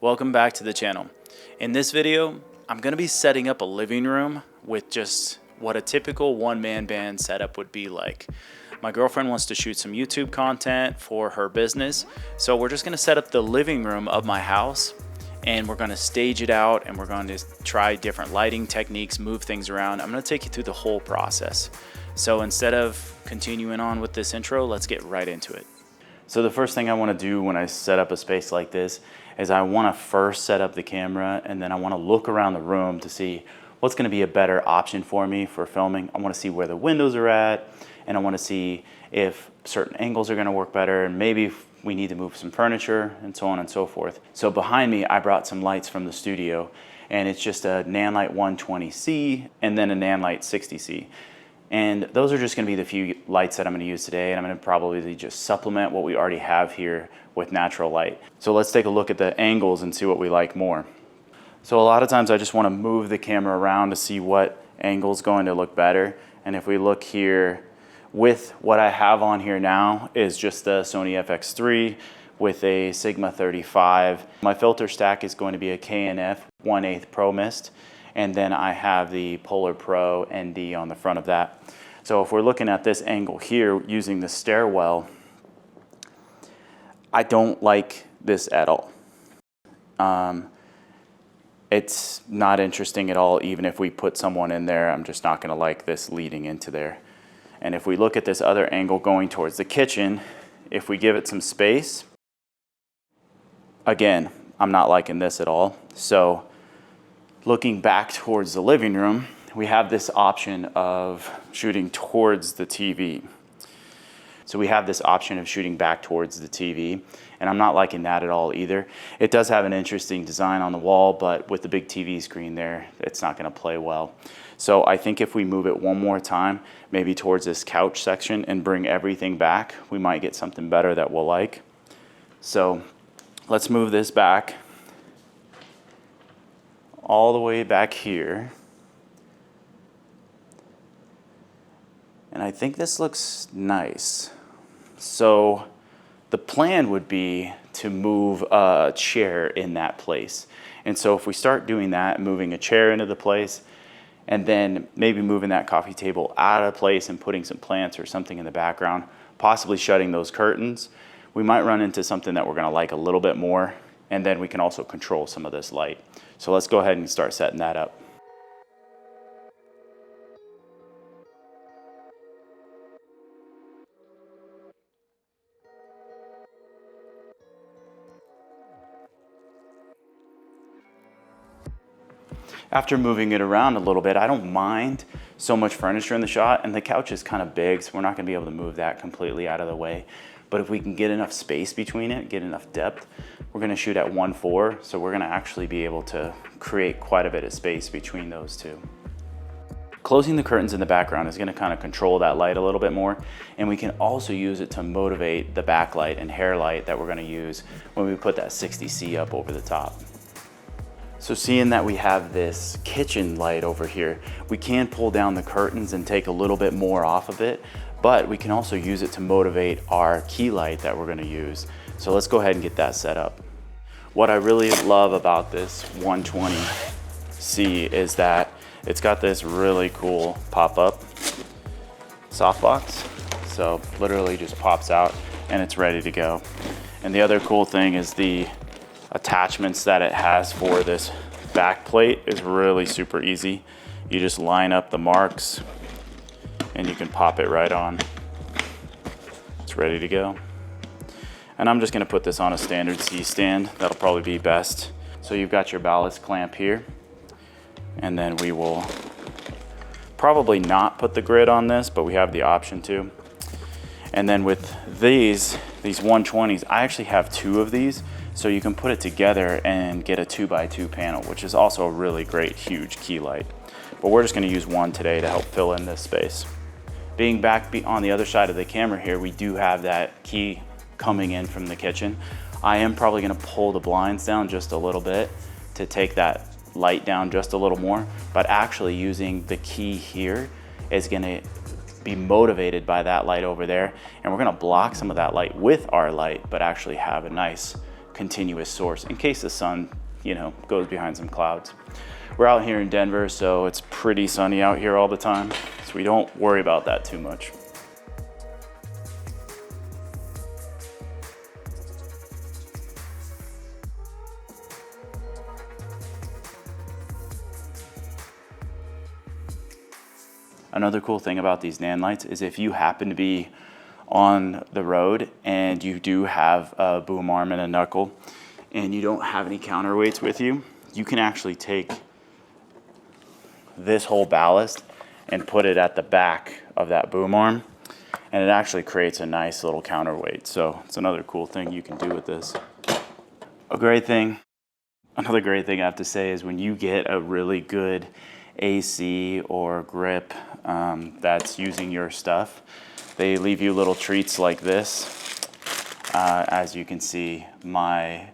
Welcome back to the channel. In this video, I'm going to be setting up a living room with just what a typical one-man band setup would be like. My girlfriend wants to shoot some YouTube content for her business, so we're just going to set up the living room of my house and we're going to stage it out and we're going to try different lighting techniques, move things around. I'm going to take you through the whole process. So instead of continuing on with this intro, let's get right into it. So the first thing I want to do when I set up a space like this is I want to first set up the camera, and then I want to look around the room to see what's going to be a better option for me for filming. I want to see where the windows are at, and I want to see if certain angles are going to work better, and maybe if we need to move some furniture and so on and so forth. So behind me, I brought some lights from the studio, and it's just a Nanlite 120C and then a Nanlite 60C. And those are just going to be the few lights that I'm going to use today, and I'm going to probably just supplement what we already have here with natural light. So let's take a look at the angles and see what we like more. So a lot of times I just want to move the camera around to see what angle is going to look better. And if we look here, with what I have on here now is just the Sony FX3 with a Sigma 35. My filter stack is going to be a K&F 1/8 Pro Mist. And then I have the Polar Pro ND on the front of that. So if we're looking at this angle here using the stairwell, I don't like this at all. It's not interesting at all. Even if we put someone in there, I'm just not gonna like this leading into there. And if we look at this other angle going towards the kitchen, if we give it some space, again, I'm not liking this at all. So looking back towards the living room, we have this option of shooting towards the TV. So we have this option of shooting back towards the TV, and I'm not liking that at all either. It does have an interesting design on the wall, but with the big TV screen there, it's not gonna play well. So I think if we move it one more time, maybe towards this couch section and bring everything back, we might get something better that we'll like. So let's move this back all the way back here. And I think this looks nice. So the plan would be to move a chair in that place. And so if we start doing that, moving a chair into the place, and then maybe moving that coffee table out of place and putting some plants or something in the background, possibly shutting those curtains, we might run into something that we're gonna like a little bit more, and then we can also control some of this light. So let's go ahead and start setting that up. After moving it around a little bit, I don't mind so much furniture in the shot, and the couch is kind of big, so we're not gonna be able to move that completely out of the way. But if we can get enough space between it, get enough depth, we're gonna shoot at 1.4, so we're gonna actually be able to create quite a bit of space between those two. Closing the curtains in the background is gonna kind of control that light a little bit more, and we can also use it to motivate the backlight and hair light that we're gonna use when we put that 60C up over the top. So seeing that we have this kitchen light over here, we can pull down the curtains and take a little bit more off of it, but we can also use it to motivate our key light that we're gonna use. So let's go ahead and get that set up. What I really love about this 120C is that it's got this really cool pop-up softbox. So literally just pops out and it's ready to go. And the other cool thing is the attachments that it has for this back plate is really super easy. You just line up the marks and you can pop it right on. It's ready to go. And I'm just gonna put this on a standard C-stand. That'll probably be best. So you've got your ballast clamp here, and then we will probably not put the grid on this, but we have the option to. And then with these 120s, I actually have two of these, so you can put it together and get a 2x2 panel, which is also a really great, huge key light. But we're just gonna use one today to help fill in this space. Being back on the other side of the camera here, we do have that key coming in from the kitchen. I am probably gonna pull the blinds down just a little bit to take that light down just a little more, but actually using the key here is gonna be motivated by that light over there, and we're gonna block some of that light with our light, but actually have a nice continuous source in case the sun, you know, goes behind some clouds. We're out here in Denver, so it's pretty sunny out here all the time, so we don't worry about that too much. Another cool thing about these NAND lights is if you happen to be on the road and you do have a boom arm and a knuckle and you don't have any counterweights with you, you can actually take this whole ballast and put it at the back of that boom arm, and it actually creates a nice little counterweight. So it's another cool thing you can do with this. Another great thing I have to say is when you get a really good AC or grip that's using your stuff, they leave you little treats like this. As you can see, my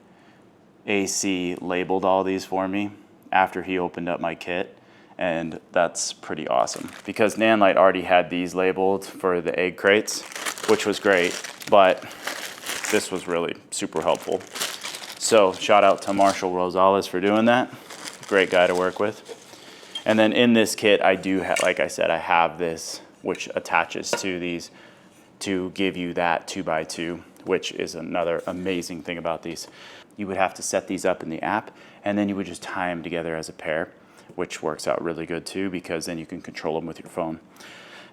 AC labeled all these for me after he opened up my kit, and that's pretty awesome because Nanlite already had these labeled for the egg crates, which was great, but this was really super helpful. So shout out to Marshall Rosales for doing that. Great guy to work with. And then in this kit, I do have, like I said, I have this, which attaches to these to give you that 2x2, which is another amazing thing about these. You would have to set these up in the app, and then you would just tie them together as a pair, which works out really good too, because then you can control them with your phone.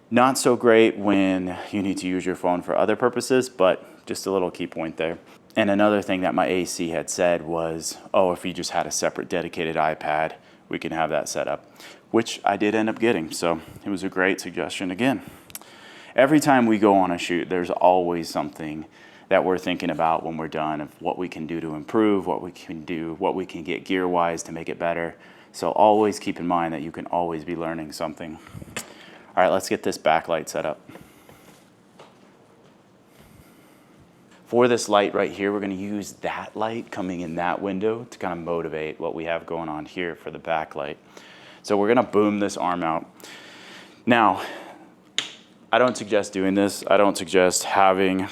Not so great when you need to use your phone for other purposes, but just a little key point there. And another thing that my AC had said was, oh, if you just had a separate dedicated iPad, we can have that set up, which I did end up getting. So it was a great suggestion again. Every time we go on a shoot, there's always something that we're thinking about when we're done of what we can do to improve, what we can do, what we can get gear-wise to make it better. So always keep in mind that you can always be learning something. All right, let's get this backlight set up. For this light right here, we're going to use that light coming in that window to kind of motivate what we have going on here for the backlight. So we're going to boom this arm out. Now, I don't suggest doing this. I don't suggest having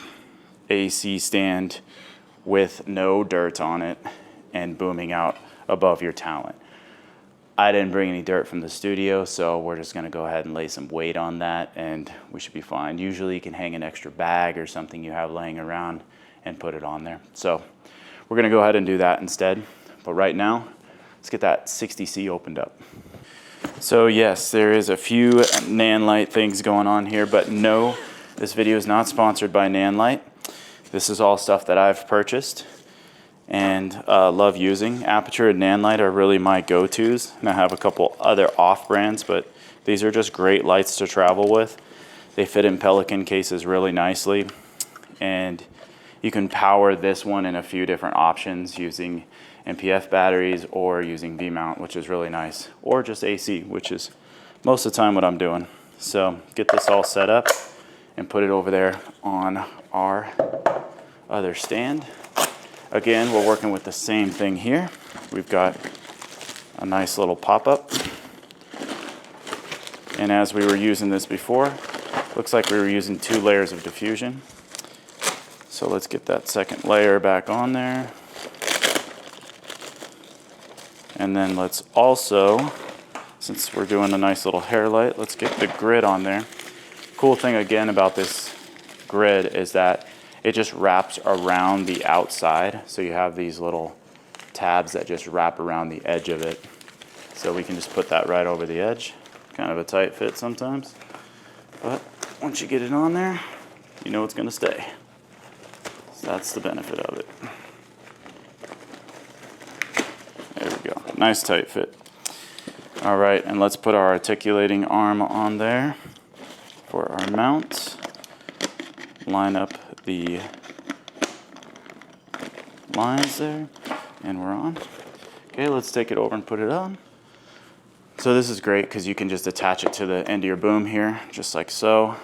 AC stand with no dirt on it and booming out above your talent. I didn't bring any dirt from the studio, so we're just going to go ahead and lay some weight on that and we should be fine. Usually you can hang an extra bag or something you have laying around and put it on there. So we're going to go ahead and do that instead. But right now, let's get that 60C opened up. So yes, there is a few Nanlite things going on here, but no, this video is not sponsored by Nanlite. This is all stuff that I've purchased and love using. Aperture and Nanlite are really my go-tos, and I have a couple other off brands, but these are just great lights to travel with. They fit in Pelican cases really nicely, and you can power this one in a few different options using NPF batteries or using V-mount, which is really nice, or just AC, which is most of the time what I'm doing. So get this all set up and put it over there on our other stand. Again, we're working with the same thing here. We've got a nice little pop-up. And as we were using this before, looks like we were using 2 layers of diffusion. So let's get that second layer back on there. And then let's also, since we're doing a nice little hair light, let's get the grid on there. Cool thing again about this grid is that it just wraps around the outside. So you have these little tabs that just wrap around the edge of it. So we can just put that right over the edge. Kind of a tight fit sometimes. But once you get it on there, you know it's gonna stay. So that's the benefit of it. There we go, nice tight fit. All right, and let's put our articulating arm on there for our mount. Line up the lines there, and we're on. Okay, let's take it over and put it on. So this is great because you can just attach it to the end of your boom here, just like so.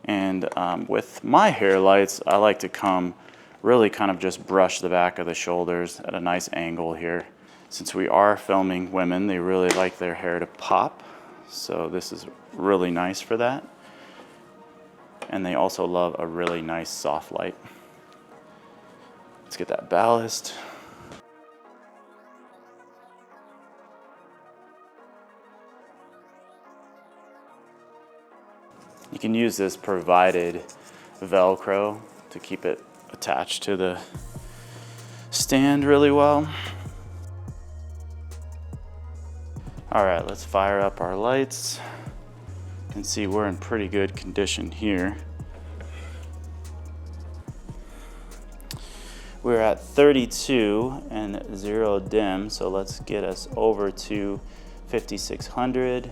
And with my hair lights, I like to come really kind of just brush the back of the shoulders at a nice angle here. Since we are filming women, they really like their hair to pop. So this is really nice for that. And they also love a really nice soft light. Let's get that ballast. You can use this provided Velcro to keep it attached to the stand really well. All right, let's fire up our lights. You can see we're in pretty good condition here. We're at 32 and 0 dim, so let's get us over to 5600.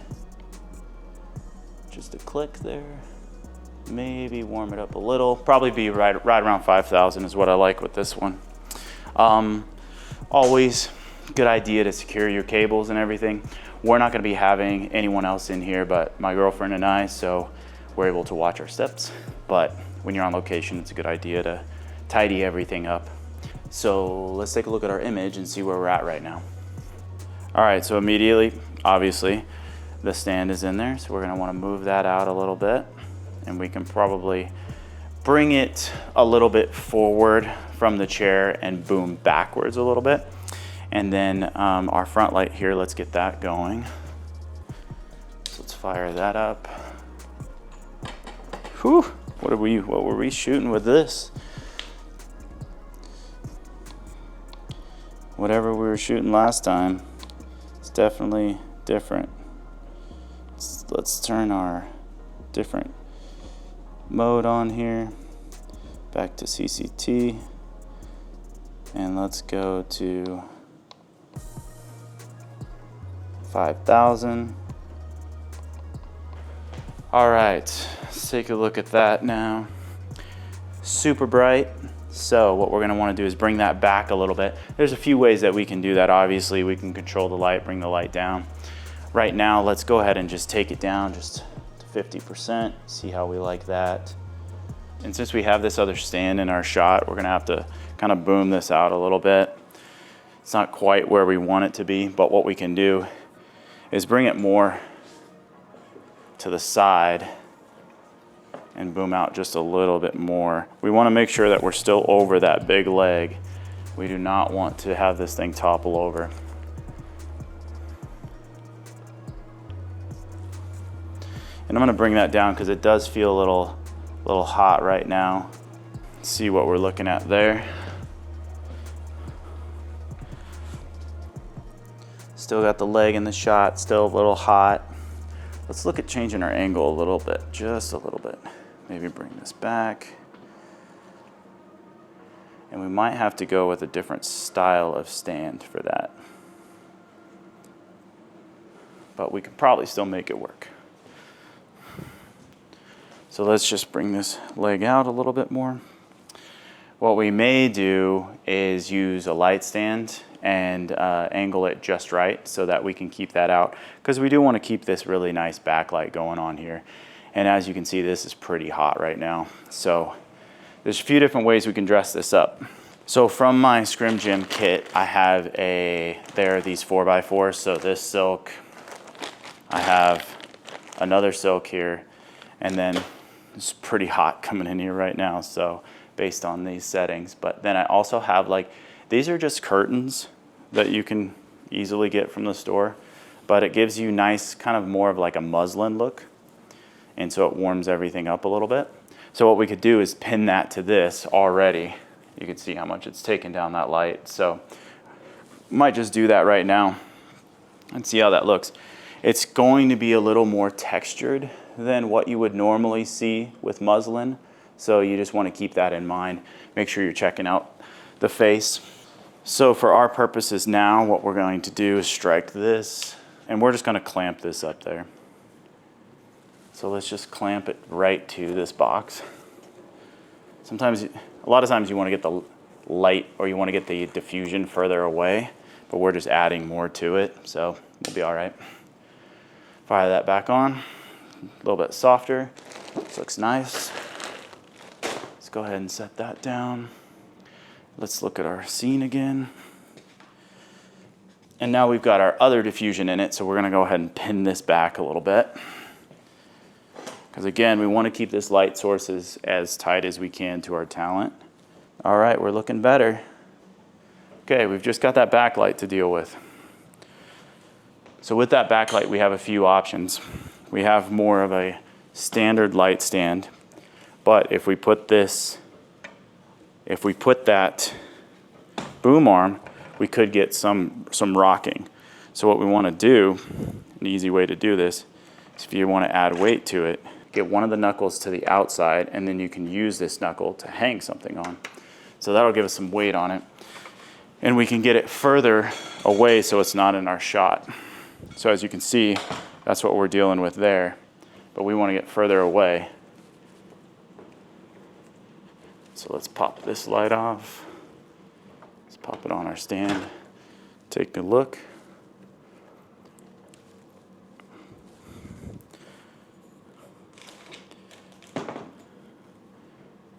Just a click there. Maybe warm it up a little. Probably be right around 5,000 is what I like with this one. Always good idea to secure your cables and everything. We're not gonna be having anyone else in here but my girlfriend and I, so we're able to watch our steps. But when you're on location, it's a good idea to tidy everything up. So let's take a look at our image and see where we're at right now. All right, so immediately, obviously, the stand is in there, so we're gonna wanna move that out a little bit, and we can probably bring it a little bit forward from the chair and boom backwards a little bit. And then our front light here, let's get that going. So let's fire that up. Whew, what were we shooting with this? Whatever we were shooting last time, it's definitely different. Let's turn our different mode on here, back to CCT, and let's go to 5,000. All right, let's take a look at that now. Super bright. So what we're gonna wanna do is bring that back a little bit. There's a few ways that we can do that. Obviously, we can control the light, bring the light down. Right now, let's go ahead and just take it down just to 50%, see how we like that. And since we have this other stand in our shot, we're gonna have to kind of boom this out a little bit. It's not quite where we want it to be, but what we can do is bring it more to the side and boom out just a little bit more. We wanna make sure that we're still over that big leg. We do not want to have this thing topple over. And I'm gonna bring that down because it does feel a little hot right now. Let's see what we're looking at there. Still got the leg in the shot, still a little hot. Let's look at changing our angle a little bit, just a little bit. Maybe bring this back. And we might have to go with a different style of stand for that. But we could probably still make it work. So let's just bring this leg out a little bit more. What we may do is use a light stand and angle it just right so that we can keep that out, because we do want to keep this really nice backlight going on here. And as you can see, this is pretty hot right now. So there's a few different ways we can dress this up. So from my Scrim Gym kit, I have there are these 4x4s. So this silk, I have another silk here, and then it's pretty hot coming in here right now, so based on these settings. But then I also have these are just curtains that you can easily get from the store, but it gives you nice kind of more of like a muslin look, and so it warms everything up a little bit. So what we could do is pin that to this already. You can see how much it's taken down that light. So might just do that right now and see how that looks. It's going to be a little more textured than what you would normally see with muslin. So you just want to keep that in mind. Make sure you're checking out the face. So for our purposes now, what we're going to do is strike this, and we're just going to clamp this up there. So let's just clamp it right to this box. A lot of times you want to get the light, or you want to get the diffusion further away, but we're just adding more to it, so we'll be all right. Fire that back on, a little bit softer. This looks nice. Let's go ahead and set that down. Let's look at our scene again. And now we've got our other diffusion in it, so we're gonna go ahead and pin this back a little bit. Because again, we want to keep this light source as tight as we can to our talent. All right, we're looking better. Okay, we've just got that backlight to deal with. So with that backlight, we have a few options. We have more of a standard light stand, but if we put that boom arm, we could get some rocking. So what we want to do, an easy way to do this, is if you want to add weight to it, get one of the knuckles to the outside, and then you can use this knuckle to hang something on. So that'll give us some weight on it. And we can get it further away so it's not in our shot. So as you can see, that's what we're dealing with there. But we want to get further away. So let's pop this light off. Let's pop it on our stand. Take a look.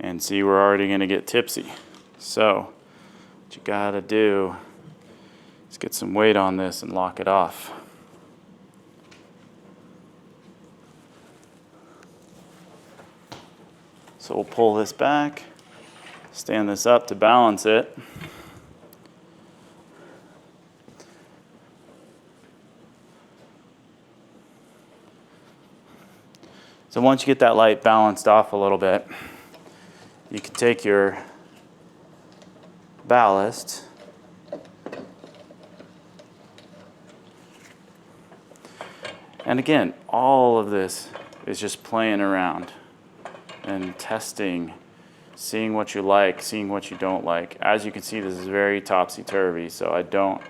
And see, we're already going to get tipsy. So what you got to do is get some weight on this and lock it off. So we'll pull this back, stand this up to balance it. So once you get that light balanced off a little bit, you can take your ballast and again, all of this is just playing around and testing, seeing what you like, seeing what you don't like. As you can see, this is very topsy-turvy, so I don't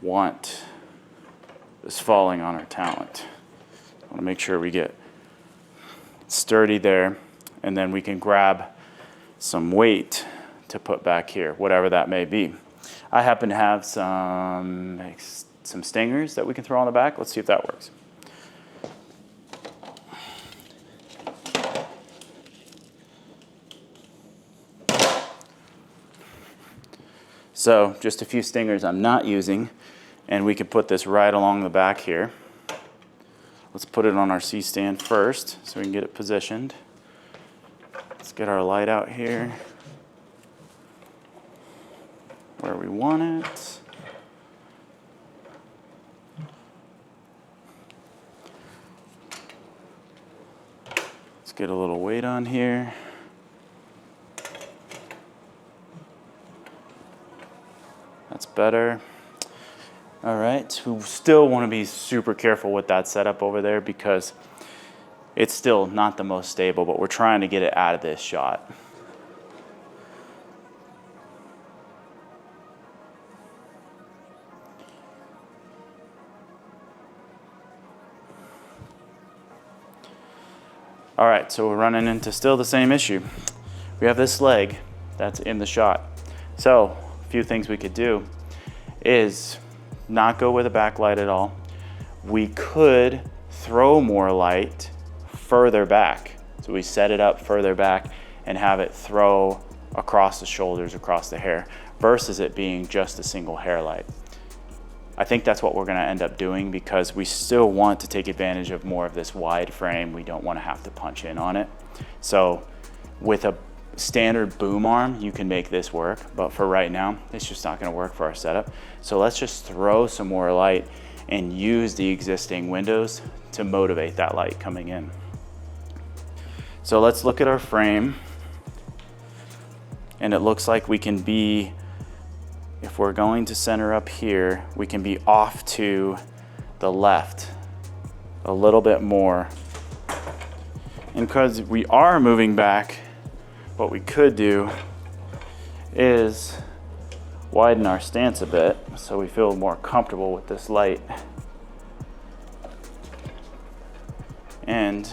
want this falling on our talent. I want to make sure we get sturdy there, and then we can grab some weight to put back here, whatever that may be. I happen to have some stingers that we can throw on the back. Let's see if that works. So just a few stingers I'm not using, and we can put this right along the back here. Let's put it on our C-stand first so we can get it positioned. Let's get our light out here where we want it. Let's get a little weight on here. That's better. All right, we still want to be super careful with that setup over there because it's still not the most stable, but we're trying to get it out of this shot. All right, so we're running into still the same issue. We have this leg that's in the shot. So a few things we could do is not go with a backlight at all. We could throw more light further back. So we set it up further back and have it throw across the shoulders, across the hair, versus it being just a single hair light. I think that's what we're gonna end up doing because we still want to take advantage of more of this wide frame. We don't wanna have to punch in on it. So with a standard boom arm, you can make this work, but for right now, it's just not gonna work for our setup. So let's just throw some more light and use the existing windows to motivate that light coming in. So let's look at our frame, and it looks like we can be, if we're going to center up here, we can be off to the left a little bit more. And because we are moving back, what we could do is widen our stance a bit so we feel more comfortable with this light. And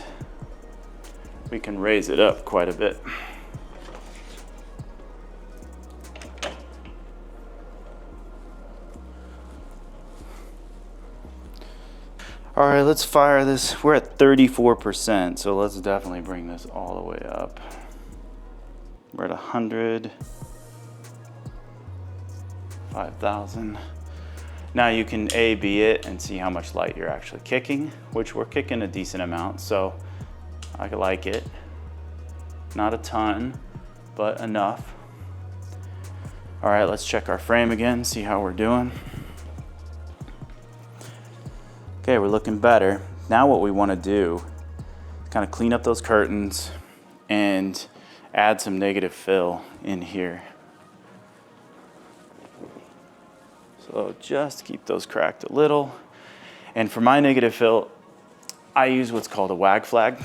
we can raise it up quite a bit. All right, let's fire this. We're at 34%, so let's definitely bring this all the way up. We're at 100, 5,000. Now you can A/B it and see how much light you're actually kicking, which we're kicking a decent amount, so I like it. Not a ton, but enough. All right, let's check our frame again, see how we're doing. Okay, we're looking better. Now what we want to do is kind of clean up those curtains and add some negative fill in here. So just keep those cracked a little. And for my negative fill, I use what's called a wag flag.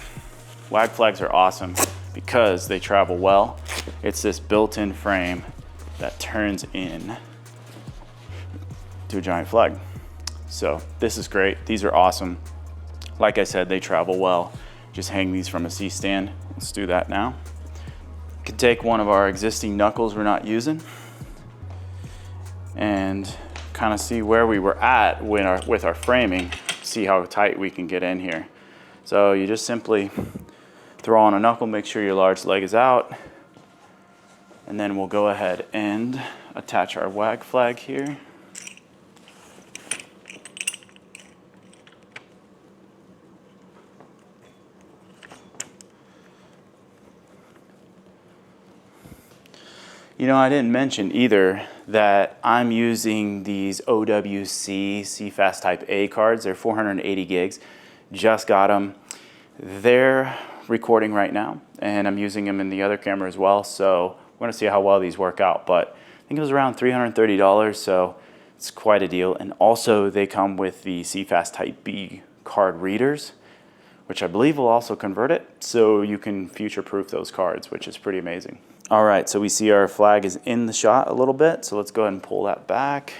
Wag flags are awesome because they travel well. It's this built-in frame that turns in to a giant flag. So this is great. These are awesome. Like I said, they travel well. Just hang these from a C-stand. Let's do that now. You can take one of our existing knuckles we're not using and kind of see where we were at with our framing, see how tight we can get in here. So you just simply throw on a knuckle, make sure your large leg is out, and then we'll go ahead and attach our wag flag here. You know, I didn't mention either that I'm using these OWC CFast Type A cards. They're 480 gigs. Just got them. They're recording right now, and I'm using them in the other camera as well. So we're gonna see how well these work out. But I think it was around $330, so it's quite a deal. And also they come with the CFast Type B card readers, which I believe will also convert it, so you can future-proof those cards, which is pretty amazing. All right, so we see our flag is in the shot a little bit, so let's go ahead and pull that back.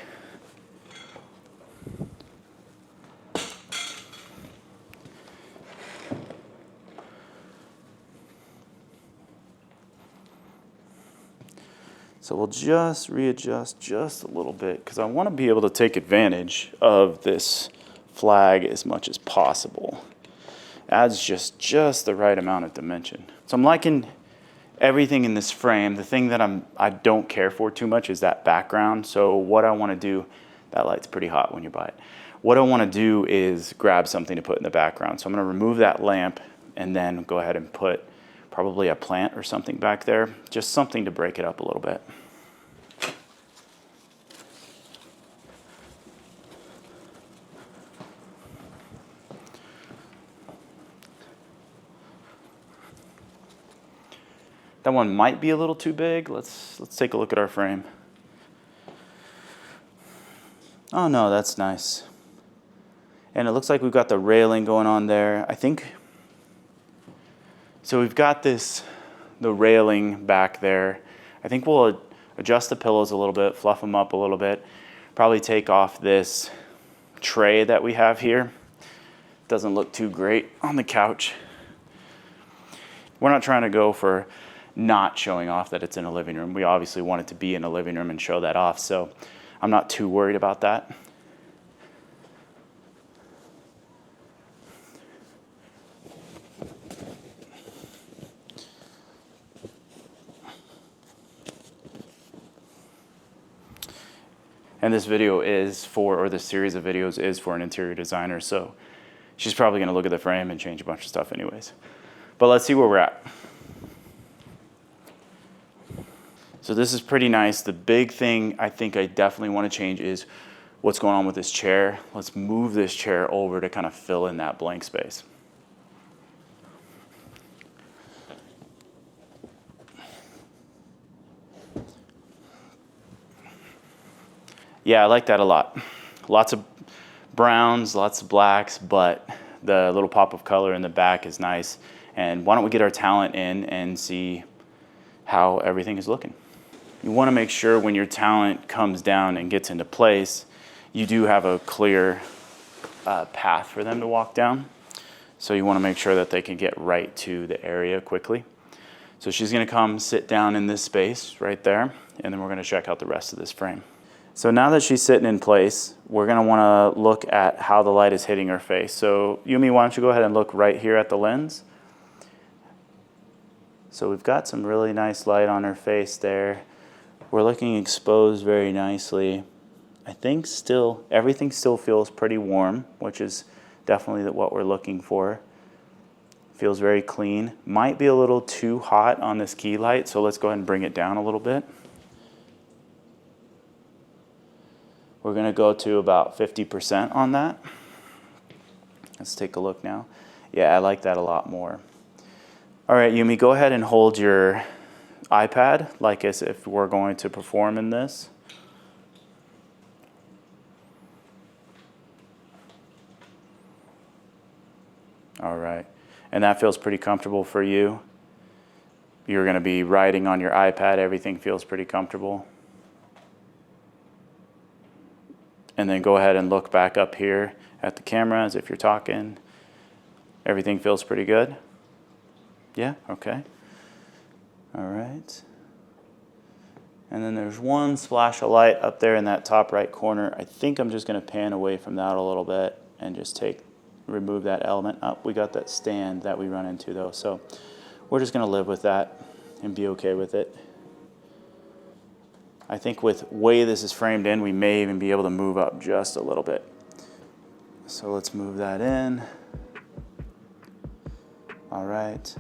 So we'll just readjust just a little bit because I want to be able to take advantage of this flag as much as possible. Adds just the right amount of dimension. So I'm liking everything in this frame. The thing that I don't care for too much is that background. So what I want to do, that light's pretty hot when you buy it. What I want to do is grab something to put in the background. So I'm going to remove that lamp and then go ahead and put probably a plant or something back there. Just something to break it up a little bit. That one might be a little too big. Let's take a look at our frame. Oh no, that's nice. And it looks like we've got the railing going on there. I think, so we've got the railing back there. I think we'll adjust the pillows a little bit, fluff them up a little bit. Probably take off this tray that we have here. Doesn't look too great on the couch. We're not trying to go for not showing off that it's in a living room. We obviously want it to be in a living room and show that off, so I'm not too worried about that. And this video is for, or this series of videos is for an interior designer, so she's probably gonna look at the frame and change a bunch of stuff anyways. But let's see where we're at. So this is pretty nice. The big thing I think I definitely want to change is what's going on with this chair. Let's move this chair over to kind of fill in that blank space. Yeah, I like that a lot. Lots of browns, lots of blacks, but the little pop of color in the back is nice. And why don't we get our talent in and see how everything is looking. You want to make sure when your talent comes down and gets into place, you do have a clear path for them to walk down. So you want to make sure that they can get right to the area quickly. So she's going to come sit down in this space right there, and then we're going to check out the rest of this frame. So now that she's sitting in place, we're going to want to look at how the light is hitting her face. So Yumi, why don't you go ahead and look right here at the lens. So we've got some really nice light on her face there. We're looking exposed very nicely. I think still, everything still feels pretty warm, which is definitely what we're looking for. Feels very clean. Might be a little too hot on this key light, so let's go ahead and bring it down a little bit. We're gonna go to about 50% on that. Let's take a look now. Yeah, I like that a lot more. All right, Yumi, go ahead and hold your iPad like as if we're going to perform in this. All right, and that feels pretty comfortable for you. You're gonna be writing on your iPad, everything feels pretty comfortable. And then go ahead and look back up here at the camera as if you're talking. Everything feels pretty good? Yeah, okay. All right. And then there's one splash of light up there in that top right corner. I think I'm just gonna pan away from that a little bit and just remove that element. Oh, we got that stand that we run into though. So we're just gonna live with that and be okay with it. I think with the way this is framed in, we may even be able to move up just a little bit. So let's move that in. All right.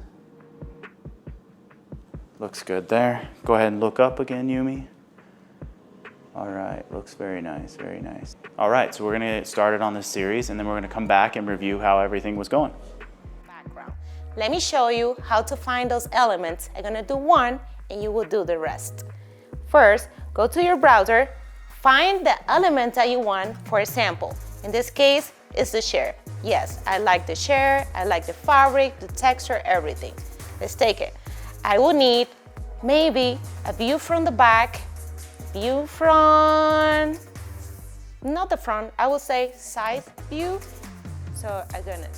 Looks good there. Go ahead and look up again, Yumi. All right, looks very nice, very nice. All right, so we're gonna get started on this series and then we're gonna come back and review how everything was going. Background. Let me show you how to find those elements. I'm gonna do one and you will do the rest. First, go to your browser, find the element that you want for a sample. In this case, it's the SHURE. Yes, I like the SHURE, I like the fabric, the texture, everything. Let's take it. I will need maybe a view from the back, view from, not the front, I will say side view. So I'm gonna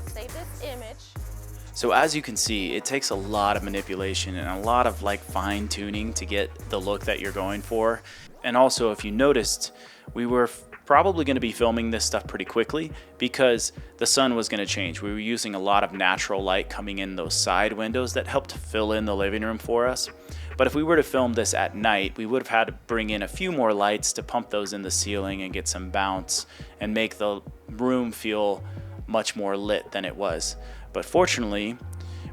save this image. So as you can see, it takes a lot of manipulation and a lot of fine tuning to get the look that you're going for. And also, if you noticed, we were probably going to be filming this stuff pretty quickly because the sun was going to change. We were using a lot of natural light coming in those side windows that helped fill in the living room for us. But if we were to film this at night, we would have had to bring in a few more lights to pump those in the ceiling and get some bounce and make the room feel much more lit than it was. But fortunately,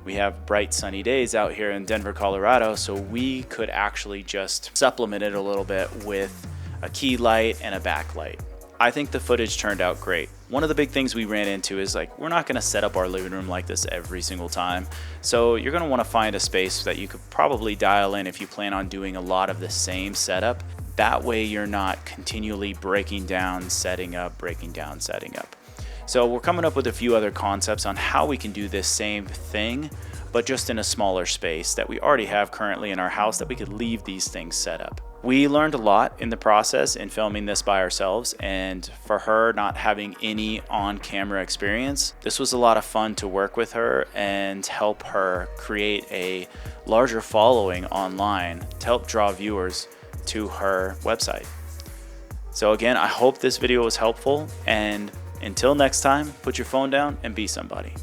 we have bright sunny days out here in Denver, Colorado, so we could actually just supplement it a little bit with a key light and a backlight. I think the footage turned out great. One of the big things we ran into is we're not gonna set up our living room like this every single time. So you're gonna wanna find a space that you could probably dial in if you plan on doing a lot of the same setup. That way you're not continually breaking down, setting up, breaking down, setting up. So we're coming up with a few other concepts on how we can do this same thing, but just in a smaller space that we already have currently in our house that we could leave these things set up. We learned a lot in the process in filming this by ourselves, and for her not having any on-camera experience, this was a lot of fun to work with her and help her create a larger following online to help draw viewers to her website. So again, I hope this video was helpful, and until next time, put your phone down and be somebody.